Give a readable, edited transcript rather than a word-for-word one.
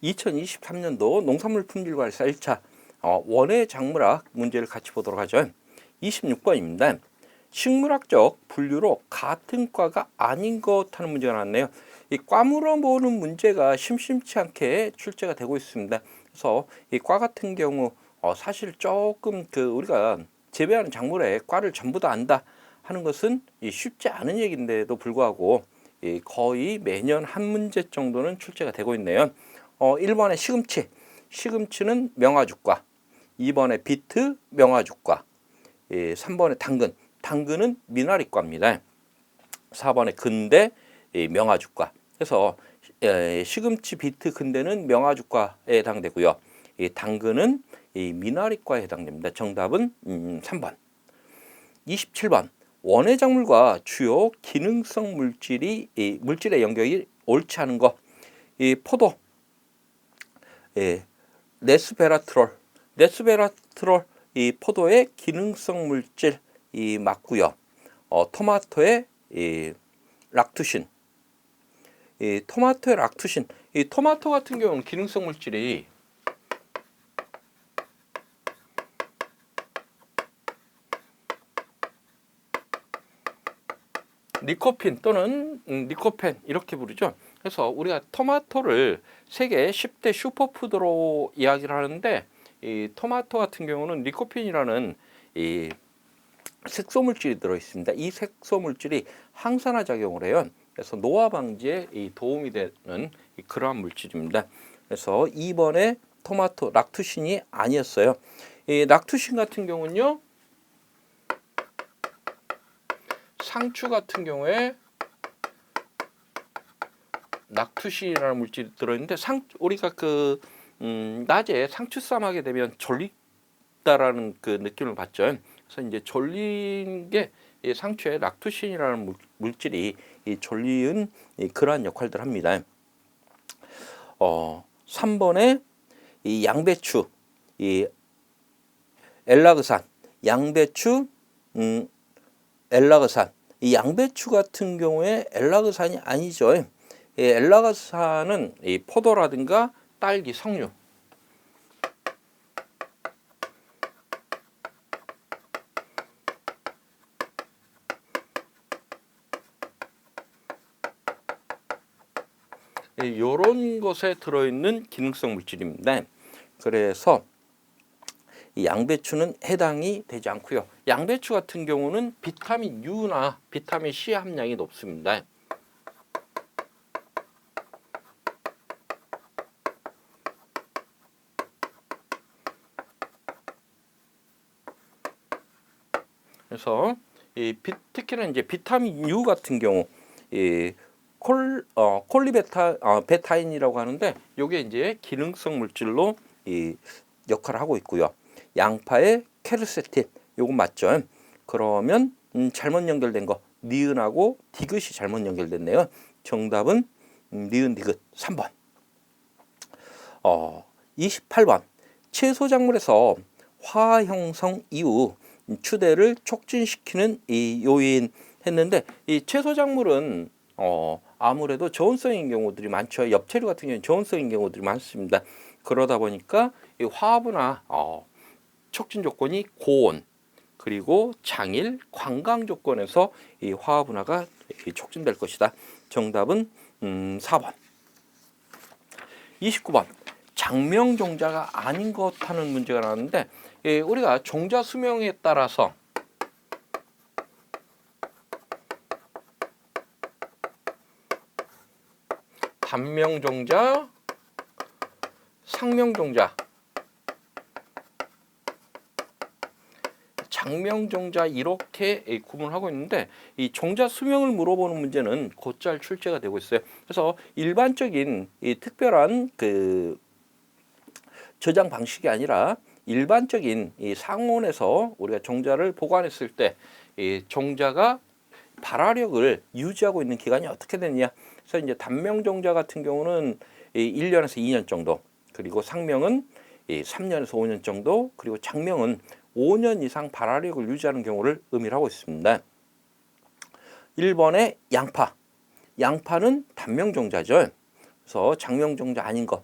2023년도 농산물 품질관리사 1차 원예 작물학 문제를 같이 보도록 하죠. 26번입니다. 식물학적 분류로 같은 과가 아닌 것 하는 문제가 나왔네요. 이 과 물어보는 문제가 심심치 않게 출제가 되고 있습니다. 그래서 이 과 같은 경우 사실 조금 우리가 재배하는 작물의 과를 전부 다 안다 하는 것은 쉽지 않은 얘기인데도 불구하고 거의 매년 한 문제 정도는 출제가 되고 있네요. 1번에 시금치, 시금치는 명화죽과, 2번에 비트, 명화죽과, 3번에 당근, 당근은 미나리과입니다. 4번에 근대, 명화죽과. 그래서 시금치, 비트, 근대는 명화죽과에 해당되고요. 당근은 미나리과에 해당됩니다. 정답은 3번. 27번. 원예 작물과 주요 기능성 물질의 연결이 옳지 않은 것. 포도, 레스베라트롤, 이 포도의 기능성 물질이 맞고요. 토마토의 락투신, 토마토의 락투신, 토마토 같은 경우는 기능성 물질이 리코핀 또는 리코펜 이렇게 부르죠. 그래서 우리가 토마토를 세계 10대 슈퍼푸드로 이야기를 하는데 이 토마토 같은 경우는 리코핀이라는 이 색소 물질이 들어 있습니다. 이 색소 물질이 항산화 작용을 해요. 그래서 노화 방지에 도움이 되는 그러한 물질입니다. 그래서 2번에 토마토 락투신이 아니었어요. 이 락투신 같은 경우는요, 상추 같은 경우에 락투신이라는 물질이 들어있는데 우리가 낮에 상추쌈 하게 되면 졸리다라는 느낌을 받죠. 그래서 이제 졸린 게 상추에 락투신이라는 물질이 졸리은 그러한 역할들을 합니다. 3번에 양배추, 엘라그산, 양배추, 엘라그산. 이 양배추 같은 경우에 엘라그산이 아니죠. 엘라그산은 포도라든가 딸기, 석류. 이런 것에 들어있는 기능성 물질입니다. 그래서 이 양배추는 해당이 되지 않고요. 양배추 같은 경우는 비타민 U나 비타민 C 함량이 높습니다. 그래서 특히나 이제 비타민 U 같은 경우 콜리베타인이라고 하는데 이게 이제 기능성 물질로 역할을 하고 있고요. 양파의 케르세틴, 요거 맞죠? 그러면 잘못 연결된 거 니은하고 디귿이 잘못 연결됐네요. 정답은 니은 디귿 3번. 28번. 채소 작물에서 화학 형성 이후 추대를 촉진시키는 이 요인 했는데, 이 채소 작물은 아무래도 저온성인 경우들이 많죠. 엽채류 같은 경우는 저온성인 경우들이 많습니다. 그러다 보니까 이 화합이나 촉진 조건이 고온, 그리고 장일, 관광 조건에서 이 화합분화가 촉진될 것이다. 정답은 4번. 29번. 장명 종자가 아닌 것 하는 문제가 나왔는데, 우리가 종자 수명에 따라서 단명 종자, 상명 종자, 장명 종자 이렇게 구분하고 있는데, 이 종자 수명을 물어보는 문제는 곧잘 출제가 되고 있어요. 그래서 일반적인 특별한 저장 방식이 아니라 일반적인 상온에서 우리가 종자를 보관했을 때 종자가 발화력을 유지하고 있는 기간이 어떻게 되느냐. 그래서 이제 단명 종자 같은 경우는 1년에서 2년 정도, 그리고 상명은 3년에서 5년 정도, 그리고 장명은 5년 이상 발화력을 유지하는 경우를 의미를 하고 있습니다. 1번에 양파. 양파는 단명 종자죠. 그래서 장명 종자 아닌 것.